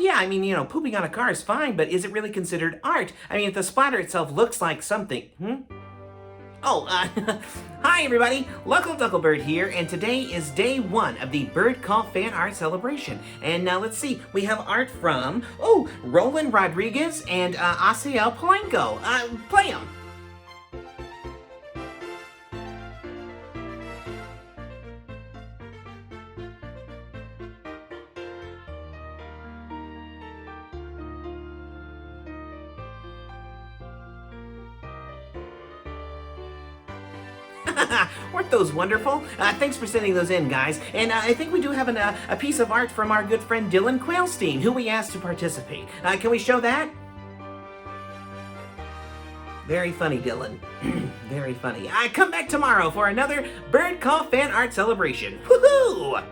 yeah, I mean, pooping on a car is fine, but is it really considered art? I mean, if the splatter itself looks like something, Oh, hi everybody, Luckl-Duckl Bird here, and today is day one of the Bird Call Fan Art Celebration. And now let's see, we have art from, Roland Rodriguez and Asiel Polanco. Play them. Weren't those wonderful? Thanks for sending those in, guys. And I think we do have a piece of art from our good friend Dylan Quailstein, who we asked to participate. Can we show that? Very funny, Dylan. Very funny. Come back tomorrow for another Bird Call Fan Art Celebration. Woohoo!